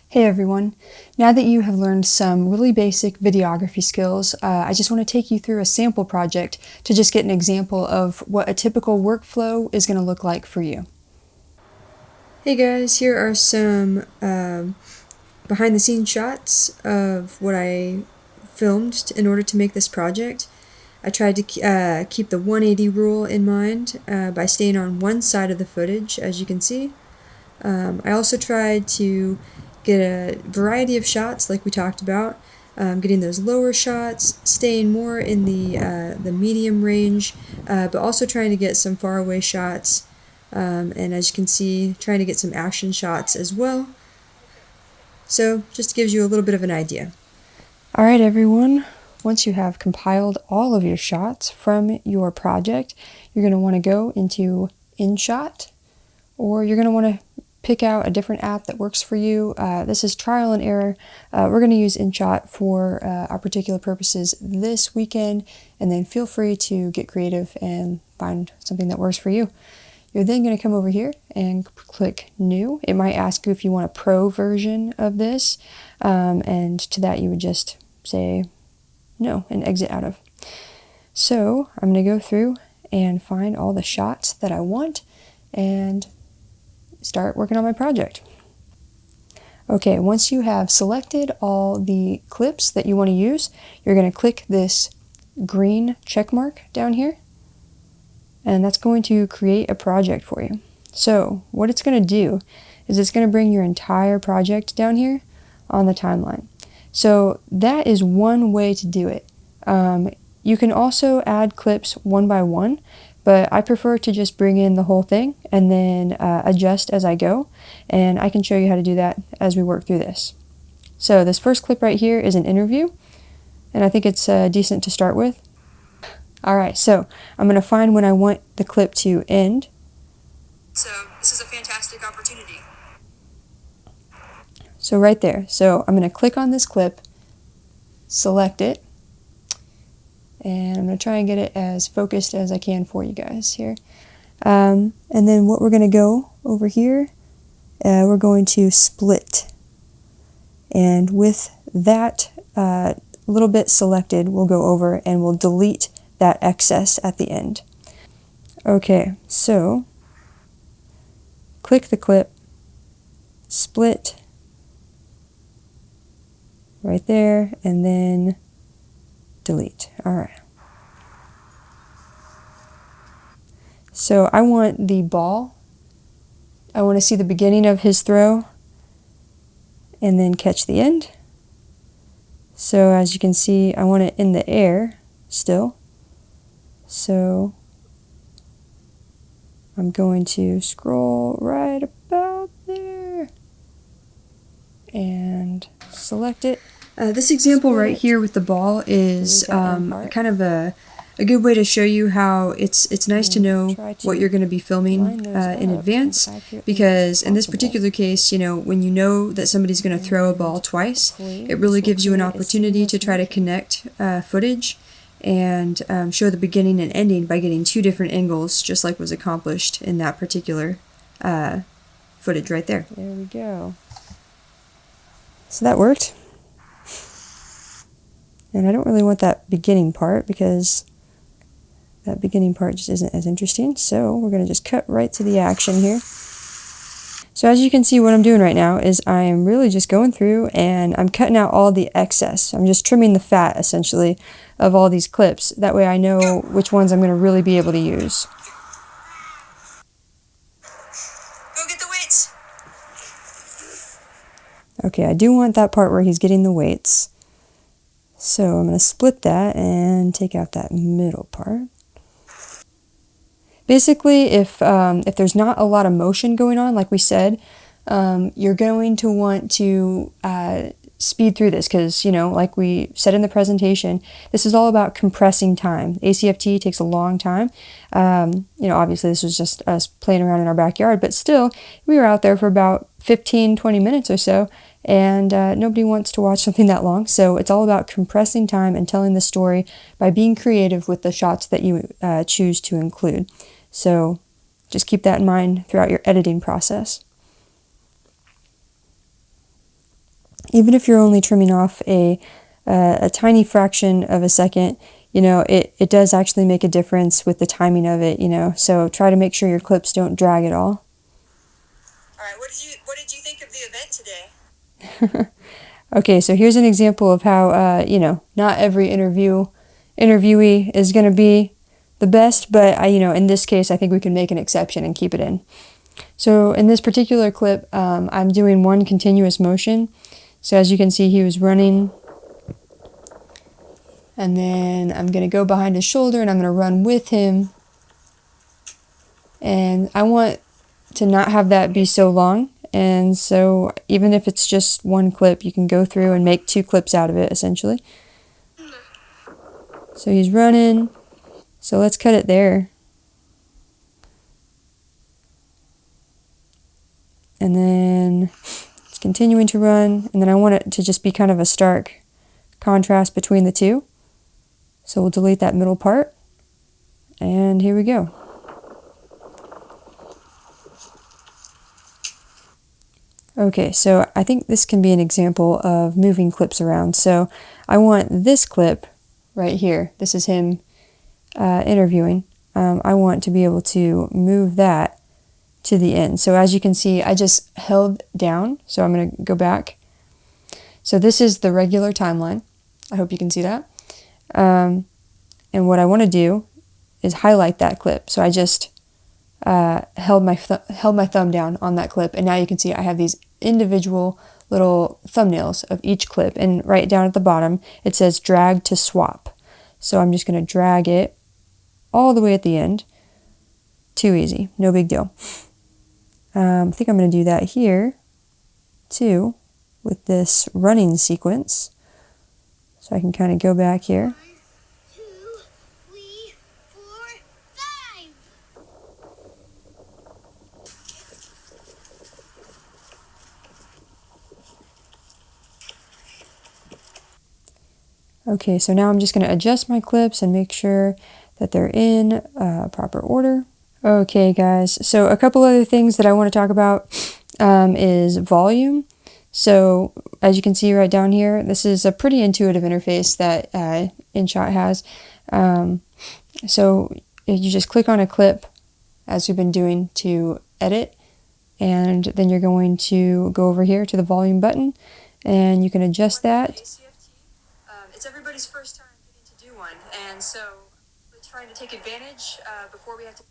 Hey everyone! Now that you have learned some really basic videography skills, I just want to take you through a sample project to just get an example of what a typical workflow is going to look like for you. Hey guys, here are some behind the scenes shots of what I filmed in order to make this project. I tried to keep the 180 rule in mind by staying on one side of the footage, as you can see. I also tried to get a variety of shots like we talked about, getting those lower shots, staying more in the medium range, but also trying to get some far away shots, and as you can see, trying to get some action shots as well. So just gives you a little bit of an idea. Alright everyone, once you have compiled all of your shots from your project, you're going to want to go into InShot, or you're going to want to pick out a different app that works for you. This is trial and error. We're going to use InShot for our particular purposes this weekend, and then feel free to get creative and find something that works for you. You're then going to come over here and click New. It might ask you if you want a pro version of this, and to that you would just say no and exit out of. So I'm going to go through and find all the shots that I want and start working on my project. Okay, once you have selected all the clips that you want to use, you're going to click this green check mark down here, and that's going to create a project for you. So what it's going to do is it's going to bring your entire project down here on the timeline. So that is one way to do it. You can also add clips one by one, but I prefer to just bring in the whole thing and then adjust as I go, and I can show you how to do that as we work through this. So this first clip right here is an interview, and I think it's decent to start with. Alright, so I'm going to find when I want the clip to end. So this is a fantastic opportunity. So right there. So I'm going to click on this clip, select it, and I'm going to try and get it as focused as I can for you guys here. And then what we're going to go over here, we're going to split. And with that little bit selected, we'll go over and we'll delete that excess at the end. Okay, so click the clip, split right there, and then delete. Alright. So I want the ball. I want to see the beginning of his throw and then catch the end. So as you can see, I want it in the air still. So I'm going to scroll right about there and select it. This example right here with the ball is kind of a good way to show you how it's nice to know what you're going to be filming in advance, because in this particular case, you know, when you know that somebody's going to throw a ball twice, it really gives you an opportunity to try to connect footage and show the beginning and ending by getting two different angles, just like was accomplished in that particular footage right there. There we go. So that worked. And I don't really want that beginning part because that beginning part just isn't as interesting. So we're going to just cut right to the action here. So as you can see, what I'm doing right now is I am really just going through and I'm cutting out all the excess. I'm just trimming the fat, essentially, of all these clips. That way I know which ones I'm going to really be able to use. Go get the weights. Okay, I do want that part where he's getting the weights. So I'm going to split that and take out that middle part. Basically, if there's not a lot of motion going on, like we said, you're going to want to speed through this because, you know, like we said in the presentation, this is all about compressing time. ACFT takes a long time. You know, obviously this was just us playing around in our backyard, but still, we were out there for about 15-20 minutes or so, and nobody wants to watch something that long. So it's all about compressing time and telling the story by being creative with the shots that you choose to include. So just keep that in mind throughout your editing process. even if you're only trimming off a tiny fraction of a second, you know, it does actually make a difference with the timing of it, you know, so try to make sure your clips don't drag at all. All right, what did you think of the event today? Okay, so here's an example of how, you know, not every interviewee is going to be the best, but, you know, in this case, I think we can make an exception and keep it in. So in this particular clip, I'm doing one continuous motion. So as you can see, he was running, and then I'm going to go behind his shoulder and I'm going to run with him. And I want to not have that be so long. And so even if it's just one clip, you can go through and make 2 clips out of it, essentially. So he's running. So let's cut it there. And then it's continuing to run. And then I want it to just be kind of a stark contrast between the two. So we'll delete that middle part. And here we go. Okay, so I think this can be an example of moving clips around. So I want this clip right here. This is him interviewing. I want to be able to move that to the end. So as you can see, I just held down. So I'm going to go back. So this is the regular timeline. I hope you can see that. And what I want to do is highlight that clip. So I just held my thumb down on that clip, and now you can see I have these individual little thumbnails of each clip, and right down at the bottom it says drag to swap. So I'm just going to drag it all the way at the end. Too easy, no big deal. I think I'm going to do that here too with this running sequence. So I can kind of go back here. 1, 2, 3, 4, 5. Okay, so now I'm just going to adjust my clips and make sure that they're in proper order. Okay, guys, so a couple other things that I want to talk about is volume. So as you can see right down here, this is a pretty intuitive interface that InShot has. So you just click on a clip, as we've been doing, to edit, and then you're going to go over here to the volume button, and you can adjust that. It's everybody's first time getting to do one, and so we're trying to take advantage before we have to.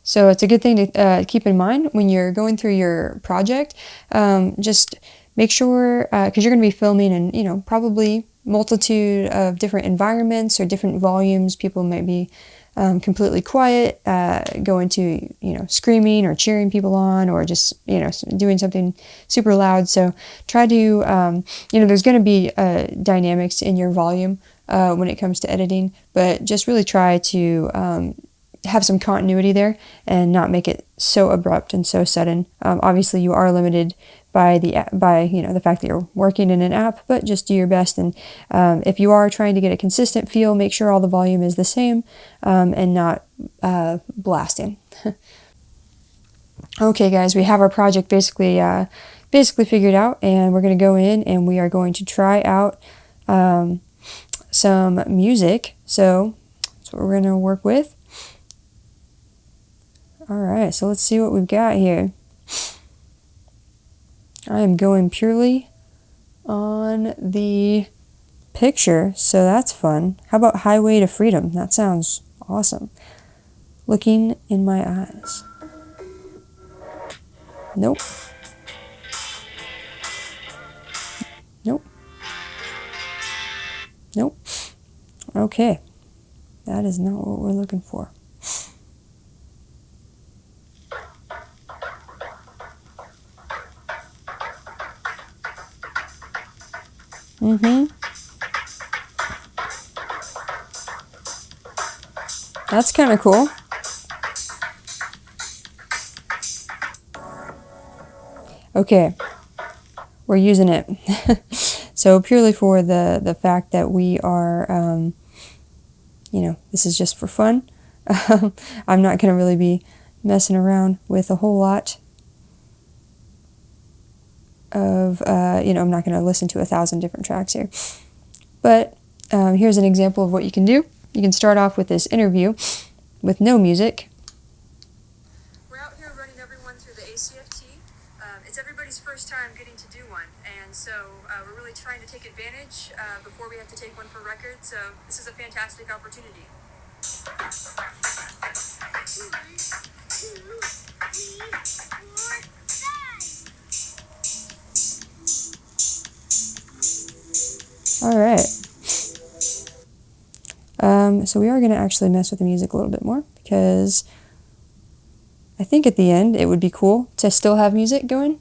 So it's a good thing to keep in mind when you're going through your project. Just make sure, because you're going to be filming in, you know, probably multitude of different environments or different volumes. People might be completely quiet, going to, you know, screaming or cheering people on, or just, you know, doing something super loud. So try to, you know, there's going to be dynamics in your volume when it comes to editing, but just really try to have some continuity there and not make it so abrupt and so sudden. Obviously, you are limited by you know, the fact that you're working in an app, but just do your best. And if you are trying to get a consistent feel, make sure all the volume is the same and not blasting. Okay, guys, we have our project basically figured out, and we're going to go in and we are going to try out some music. So that's what we're going to work with. Alright, so let's see what we've got here. I am going purely on the picture, so that's fun. How about Highway to Freedom? That sounds awesome. Looking in my eyes. Nope. Nope. Nope. Okay. That is not what we're looking for. That's kind of cool. Okay, we're using it. So purely for the fact that we are, you know, this is just for fun. I'm not going to really be messing around with a whole lot. of, I'm not going to listen to 1,000 different tracks here. But here's an example of what you can do. You can start off with this interview with no music. We're out here running everyone through the ACFT. It's everybody's first time getting to do one, and so we're really trying to take advantage before we have to take one for record, so this is a fantastic opportunity. 1, 2, 3, 4, 5. All right. So we are going to actually mess with the music a little bit more, because I think at the end it would be cool to still have music going,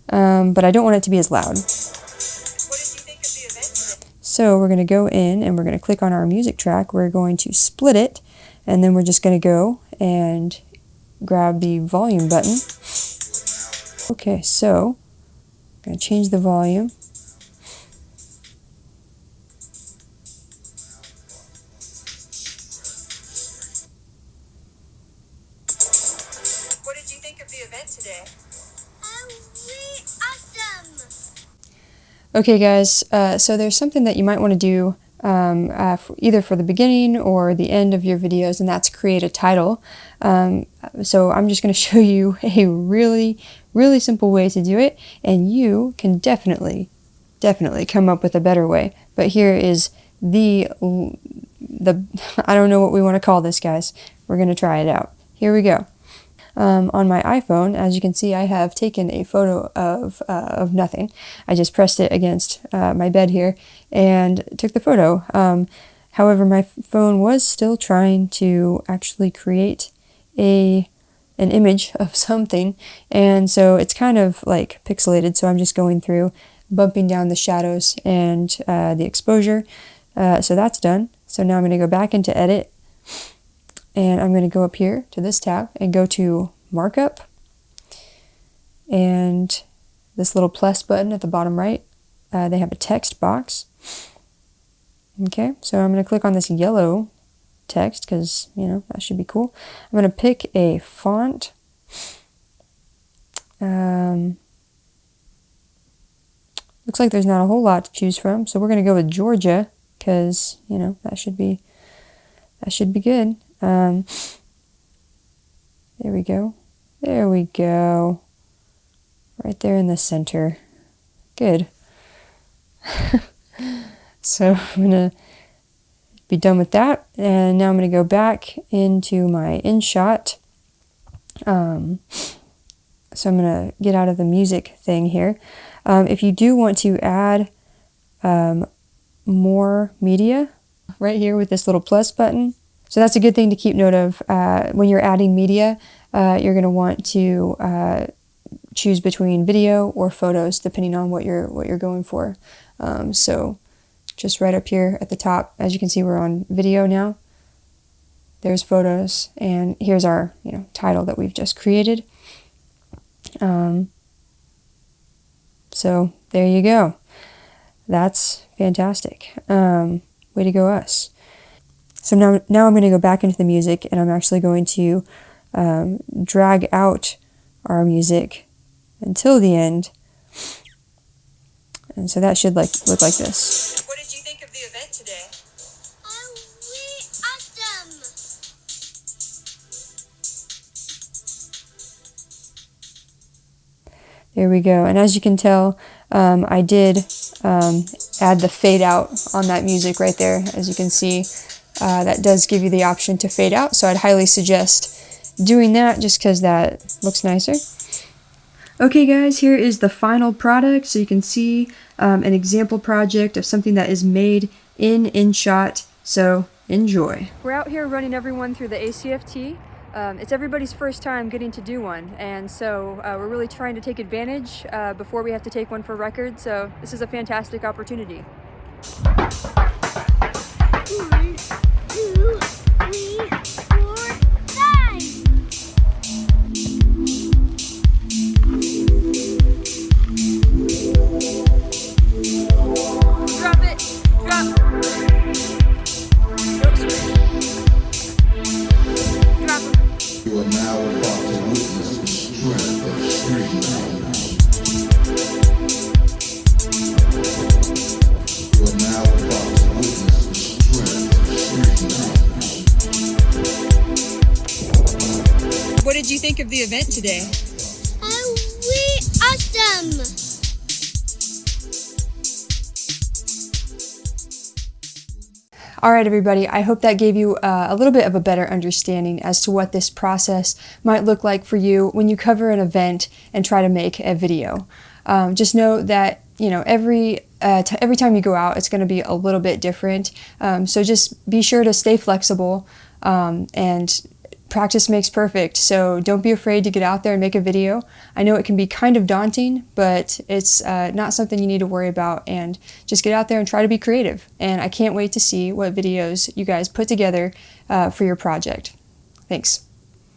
but I don't want it to be as loud. What did you think of the event today? So we're going to go in and we're going to click on our music track. We're going to split it, and then we're just going to go and grab the volume button. Okay, so I'm going to change the volume. What did you think of the event today? Really awesome. Okay guys, so there's something that you might want to do either for the beginning or the end of your videos, and that's create a title. So I'm just going to show you a really, really simple way to do it, and you can definitely come up with a better way. But here is the I don't know what we want to call this, guys. We're going to try it out. Here we go. On my iPhone, as you can see, I have taken a photo of nothing. I just pressed it against my bed here and took the photo. However, my phone was still trying to actually create an image of something, and so it's kind of like pixelated, so I'm just going through, bumping down the shadows and the exposure. So that's done. So now I'm going to go back into Edit, and I'm going to go up here to this tab and go to Markup, and this little plus button at the bottom right, they have a text box. Okay, so I'm going to click on this yellow text because, that should be cool. I'm going to pick a font. Looks like there's not a whole lot to choose from, so we're going to go with Georgia because, that should be good. There we go. There we go. Right there in the center. Good. So I'm going to be done with that. And now I'm going to go back into my InShot. So I'm going to get out of the music thing here. If you do want to add more media, right here with this little plus button. So that's a good thing to keep note of. When you're adding media, you're going to want to choose between video or photos, depending on what you're going for. So just right up here at the top, as you can see, we're on video now. There's photos, and here's our title that we've just created. So there you go. That's fantastic. Way to go, us. So now I'm going to go back into the music, and I'm actually going to drag out our music until the end. And so that should look like this. What did you think of the event today? Really awesome. There we go. And as you can tell, I did add the fade out on that music right there. As you can see, that does give you the option to fade out. So I'd highly suggest doing that just because that looks nicer. Okay guys, here is the final product. So you can see an example project of something that is made in InShot. So enjoy. We're out here running everyone through the ACFT. It's everybody's first time getting to do one, and so we're really trying to take advantage before we have to take one for record, so this is a fantastic opportunity. 1, 2, 3, 4, 5. Drop it! Drop! You are now about to witness the strength of street knowledge. think of the event today? We awesome! All right, everybody, I hope that gave you a little bit of a better understanding as to what this process might look like for you when you cover an event and try to make a video. Just know that, you know, every time you go out, it's going to be a little bit different. So just be sure to stay flexible, and practice makes perfect. So don't be afraid to get out there and make a video. I know it can be kind of daunting, but it's not something you need to worry about, and just get out there and try to be creative. And I can't wait to see what videos you guys put together for your project. Thanks.